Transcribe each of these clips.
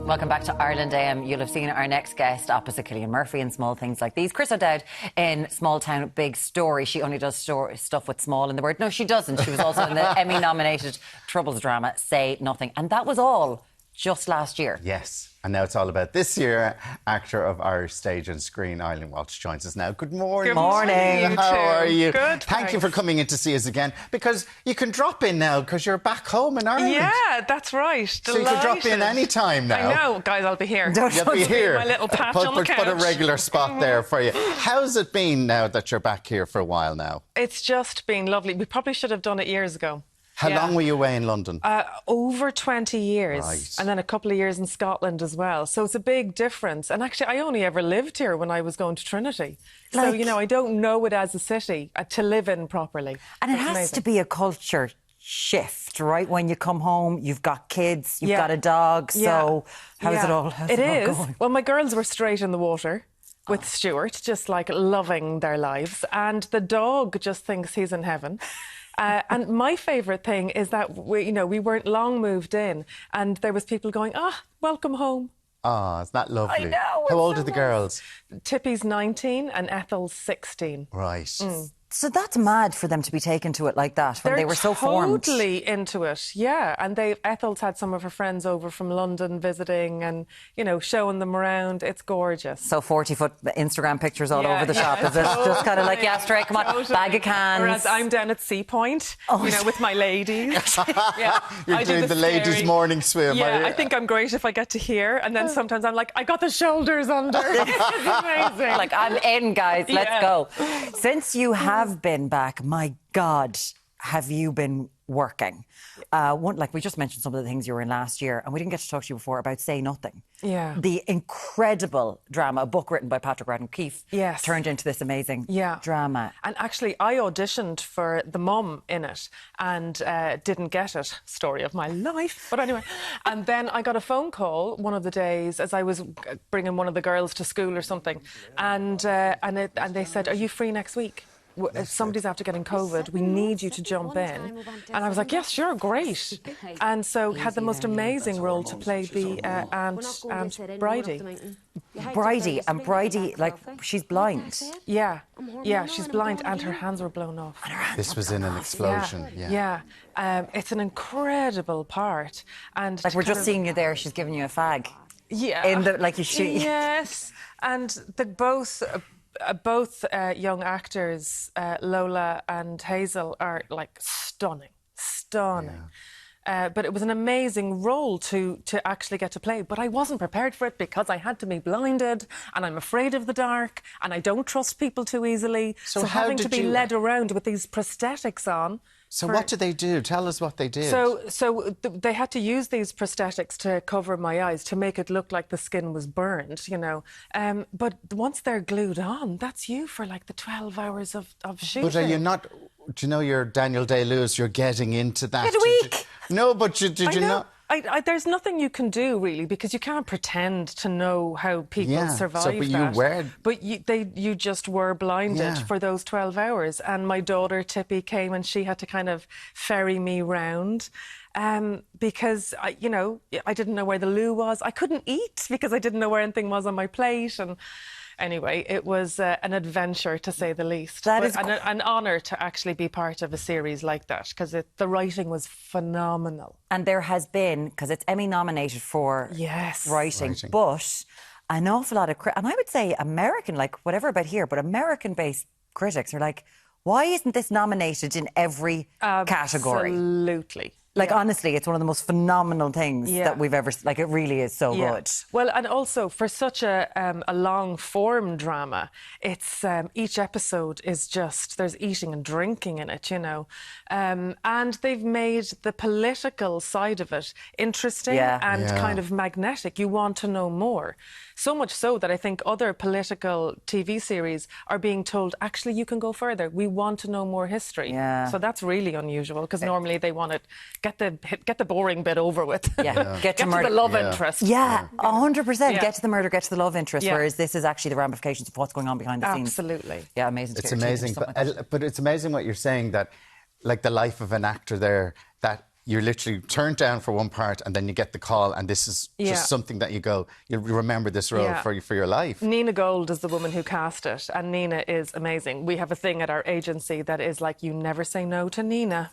Welcome back to Ireland AM. You'll have seen our next guest opposite Cillian Murphy in Small Things Like These. Chris O'Dowd in Small Town Big Story. She only does stuff with small in the word. No, she doesn't. She was also in the Emmy-nominated Troubles drama Say Nothing. And that was all just last year. Yes. And now it's all about this year. Actor of Irish stage and screen, Eileen Walsh, joins us now. Good morning. Good morning. How are you? Good. Thank you for coming in to see us again. Because you can drop in now because you're back home in Ireland. Yeah, that's right. So you can drop in any time now. I know, guys, I'll be here. You'll be here. My little patch on the couch. Put a regular spot there for you. How's it been now that you're back here for a while now? It's just been lovely. We probably should have done it years ago. How long were you away in London? Over 20 years. Right. And then a couple of years in Scotland as well. So it's a big difference. And actually, I only ever lived here when I was going to Trinity. So, you know, I don't know it as a city to live in properly. And it has to be a culture shift, right? When you come home, you've got kids, you've got a dog. So how's it all going? Well, my girls were straight in the water with Stuart, just like loving their lives. And the dog just thinks he's in heaven. And my favourite thing is that we weren't long moved in, and there was people going, welcome home. Oh, isn't that lovely? I know. How old are the girls? Tippy's 19 and Ethel's 16. Right. So that's mad for them to be taken to it like that when they were so formed. They're totally into it, yeah. And Ethel's had some of her friends over from London visiting and, you know, showing them around. It's gorgeous. So 40-foot Instagram pictures all over the shop. Is it just kind of like, yeah, straight, come on, bag of cans? Whereas I'm down at Sea Point, you know, with my ladies. You're doing the ladies' morning swim. Yeah, I think I'm great if I get to here. And then sometimes I'm like, I got the shoulders under. It's amazing. Like, I'm in, guys. Let's go. Since you have been back, my God, have you been working? Like we just mentioned some of the things you were in last year, and we didn't get to talk to you before about Say Nothing. Yeah. The incredible drama, a book written by Patrick Radden Keefe, turned into this amazing drama. And actually, I auditioned for the mum in it and didn't get it. Story of my life. But anyway, and then I got a phone call one of the days as I was bringing one of the girls to school or something, and they said, "Are you free next week? If somebody's after getting COVID, we need you to jump in." And I was like, yes, sure, great. And so had the most amazing role to play the Aunt Bridie. Bridie, like, she's blind. Yeah, she's blind and her hands were blown off. This was in an explosion. It's an incredible part. And like, we're just seeing you there, she's giving you a fag. Yeah. In the, like, you shoot. Yes. And both young actors, Lola and Hazel, are like stunning. But it was an amazing role to actually get to play. But I wasn't prepared for it because I had to be blinded and I'm afraid of the dark and I don't trust people too easily. So having to be led around with these prosthetics on. So what did they do? Tell us what they did. So they had to use these prosthetics to cover my eyes to make it look like the skin was burned, you know. But once they're glued on, that's you for like the 12 hours of shooting. But are you not... Do you know you're Daniel Day-Lewis? You're getting into that. Midweek! No, but did you not... there's nothing you can do, really, because you can't pretend to know how people survive that. But you just were blinded for those 12 hours. And my daughter, Tippy, came and she had to kind of ferry me round because, I didn't know where the loo was. I couldn't eat because I didn't know where anything was on my plate. And anyway, it was an adventure, to say the least. That is an honour to actually be part of a series like that, because the writing was phenomenal. And there has been, because it's Emmy-nominated for writing, but an awful lot of... and I would say American, like, whatever about here, but American-based critics are like, why isn't this nominated in every category? Absolutely. Like, honestly, it's one of the most phenomenal things that we've ever... Like, it really is so good. Well, and also, for such a long-form drama, it's each episode is just... There's eating and drinking in it, you know. And they've made the political side of it interesting and kind of magnetic. You want to know more. So much so that I think other political TV series are being told, actually, you can go further. We want to know more history. Yeah. So that's really unusual, because normally they want to get the boring bit over with. Get to the love interest. 100%. Get to the murder, get to the love interest, whereas this is actually the ramifications of what's going on behind the scenes. Absolutely. Yeah, amazing. It's amazing. But it's amazing what you're saying, that, like, the life of an actor there, that you're literally turned down for one part and then you get the call and this is just something that you'll remember this role for your life. Nina Gold is the woman who cast it, and Nina is amazing. We have a thing at our agency that is like, you never say no to Nina.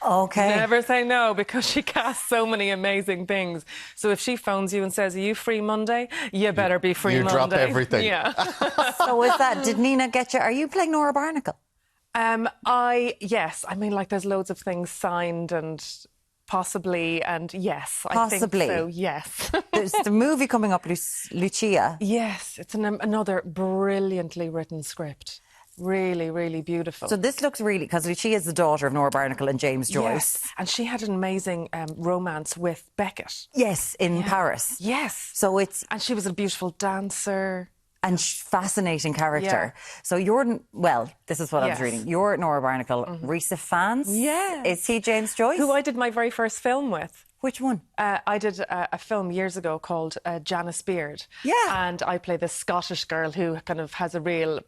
Okay. Never say no, because she casts so many amazing things. So if she phones you and says, are you free Monday? You better be free Monday. You drop everything. Yeah. So is that, did Nina get you, are you playing Nora Barnacle? Yes. I mean, like, there's loads of things signed and possibly, and yes, Possibly. I think so, yes. There's the movie coming up, Lucia. Yes, it's another brilliantly written script. Really, really beautiful. So this looks really, because Lucia is the daughter of Nora Barnacle and James Joyce. Yes, and she had an amazing romance with Beckett. Yes, in Paris. Yes. So it's... And she was a beautiful dancer. And fascinating character. Yeah. So you're, well, this is what I was reading. You're Nora Barnacle. Risa Fans? Yeah. Is he James Joyce? Who I did my very first film with. Which one? I did a film years ago called Janice Beard. Yeah. And I play this Scottish girl who kind of has a real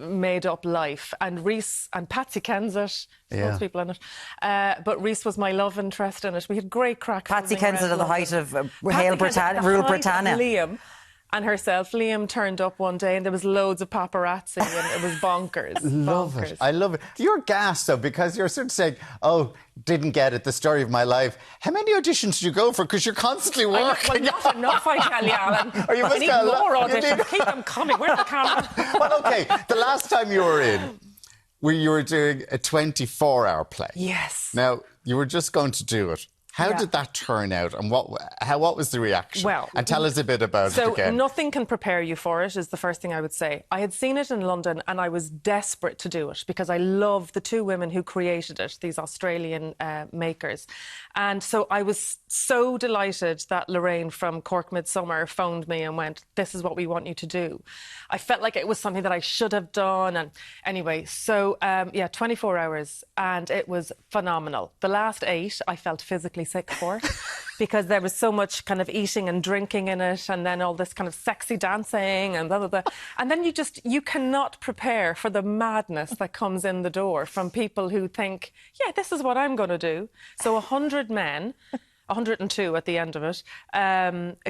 made-up life. And Rhys and Patsy Kensett, most people in it. But Rhys was my love interest in it. We had great crack. Patsy Kensett at the height of Rule Britannia. Liam and herself. Liam turned up one day and there was loads of paparazzi and it was bonkers. Love it. I love it. You're gassed though, because you're sort of saying, oh, didn't get it, the story of my life. How many auditions did you go for? Because you're constantly working. Well, not enough, I tell you, Alan. You I need more auditions. Keep them coming. Where's the camera? Well, OK, the last time you were in, you were doing a 24-hour play. Yes. Now, you were just going to do it. How did that turn out, and what was the reaction? Well, and tell us a bit about it again. So nothing can prepare you for it, is the first thing I would say. I had seen it in London and I was desperate to do it because I love the two women who created it, these Australian makers. And so I was so delighted that Lorraine from Cork Midsummer phoned me and went, this is what we want you to do. I felt like it was something that I should have done. And anyway, so 24 hours and it was phenomenal. The last 8 I felt physically sick for because there was so much kind of eating and drinking in it, and then all this kind of sexy dancing and blah, blah, blah. And then you cannot prepare for the madness that comes in the door from people who think, yeah, this is what I'm going to do. So 100 men, 102 at the end of it,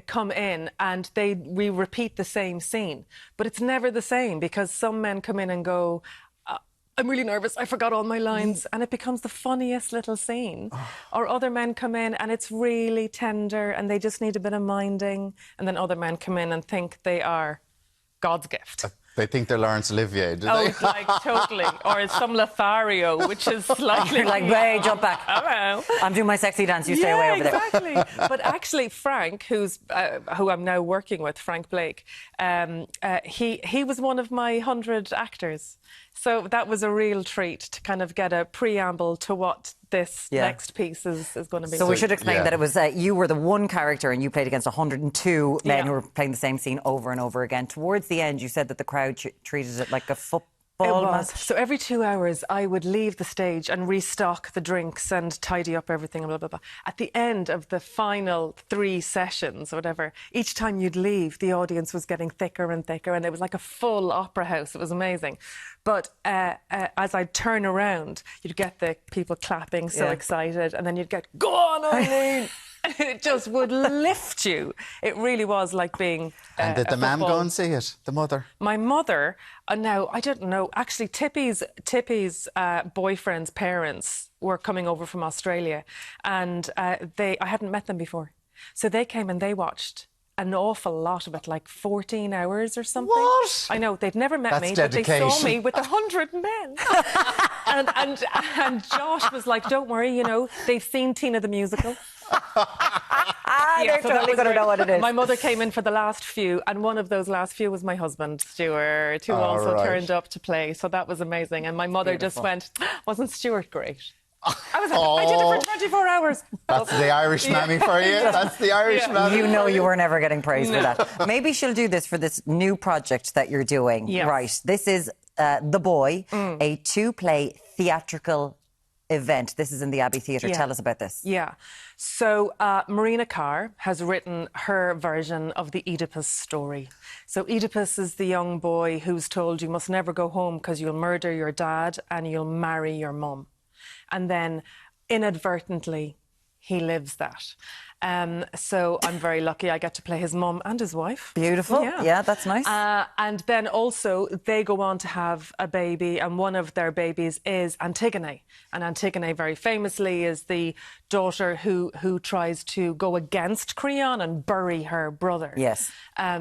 come in and we repeat the same scene. But it's never the same because some men come in and go, I'm really nervous, I forgot all my lines, and it becomes the funniest little scene. Or other men come in and it's really tender and they just need a bit of minding, and then other men come in and think they are God's gift. They think they're Laurence Olivier, do they? Oh, like, totally. Or it's some Lothario, which is slightly... You're like, hey, jump back. Hello. I'm doing my sexy dance, you stay away over there. Exactly. But actually, Frank, who I'm now working with, Frank Blake, he was one of my 100 actors. So that was a real treat to kind of get a preamble to what this next piece is going to be. So we should explain that it was you were the one character and you played against 102 men who were playing the same scene over and over again. Towards the end, you said that the crowd treated it like a football match. So every 2 hours, I would leave the stage and restock the drinks and tidy up everything and blah, blah, blah. At the end of the final 3 sessions or whatever, each time you'd leave, the audience was getting thicker and thicker, and it was like a full opera house. It was amazing. But as I'd turn around, you'd get the people clapping, so excited, and then you'd get, go on, Eileen! It just would lift you. It really was like being And did the mam go and see it, the mother? My mother, now, I don't know, actually, Tippy's boyfriend's parents were coming over from Australia, and I hadn't met them before. So they came and they watched an awful lot of it, like 14 hours or something. What? I know, they'd never met me, dedication. but they saw me with 100 men. and Josh was like, don't worry, you know, they've seen Tina the Musical. They're totally going to know what it is. My mother came in for the last few, and one of those last few was my husband, Stuart, who also turned up to play. So that was amazing. And my mother just went, wasn't Stuart great? I was like, I did it for 24 hours. That's the Irish mammy for you. That's the Irish mammy. You know you were never getting praise for that. Maybe she'll do this for this new project that you're doing. Yes. Right. This is The Boy, a 2-play theatrical event. This is in the Abbey Theatre. Tell us about this. Yeah. So Marina Carr has written her version of the Oedipus story. So Oedipus is the young boy who's told you must never go home because you'll murder your dad and you'll marry your mum. And then inadvertently, he lives that. So I'm very lucky I get to play his mum and his wife. Beautiful. Yeah, that's nice. And then also they go on to have a baby, and one of their babies is Antigone. And Antigone, very famously, is the daughter who tries to go against Creon and bury her brother. Yes.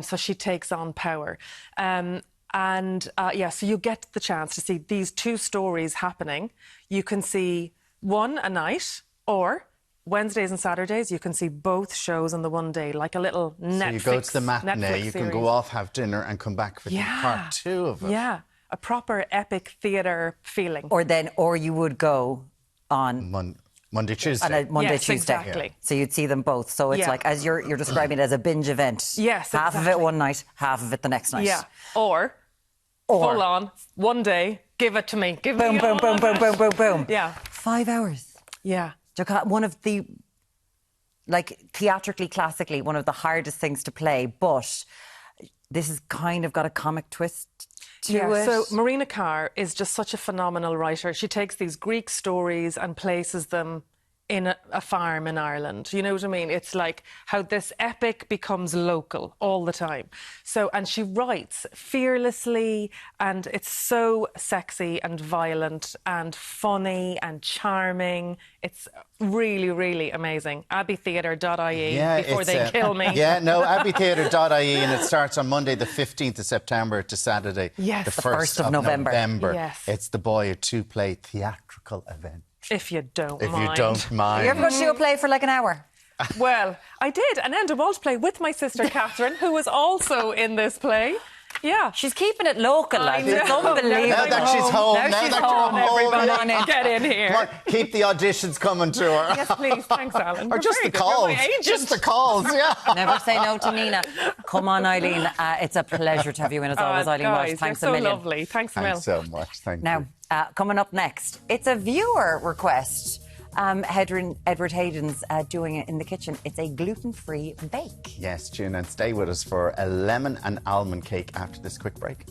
So she takes on power. So you get the chance to see these two stories happening. You can see one a night, or Wednesdays and Saturdays, you can see both shows on the one day, like a little Netflix. So you go to the matinee, you can go off, have dinner, and come back for the part 2 of it. Yeah, a proper epic theatre feeling. Or you would go on Monday, Tuesday. On a Monday, yes, Tuesday. Exactly. Yeah. So you'd see them both. So it's like, as you're describing it as a binge event. Yes, half of it one night, half of it the next night. Yeah. Or full on, one day, give it to me. Give boom, me boom, boom, boom, boom, boom, boom. Yeah. 5 hours. Yeah. One of the, like, theatrically, classically, one of the hardest things to play, but this has kind of got a comic twist to it. So Marina Carr is just such a phenomenal writer. She takes these Greek stories and places them in a farm in Ireland. You know what I mean? It's like how this epic becomes local all the time. So, and she writes fearlessly, and it's so sexy and violent and funny and charming. It's really, really amazing. Abbeytheatre.ie before they kill me. Yeah, no, Abbeytheatre.ie, and it starts on Monday the 15th of September to Saturday the 1st of November. Yes. It's the Boy at 2 play theatrical event. If you don't mind. If you don't mind. You ever go to do a play for like an hour? Well, I did an Enda Walsh play with my sister Catherine, who was also in this play. Yeah. She's keeping it local, lads. It's unbelievable. Now that she's home. Now she's home. Everybody get in here. Come on, keep the auditions coming to her. Yes, please. Thanks, Alan. Or just the calls. Just the calls, yeah. Never say no to Nina. Come on, Eileen. It's a pleasure to have you in as always, Eileen Walsh. Thanks a million. So lovely. Thanks a million. Thanks so much. Thank you. Now, coming up next, it's a viewer request. Edward Hayden's doing it in the kitchen. It's a gluten-free bake. Yes, tune and stay with us for a lemon and almond cake after this quick break.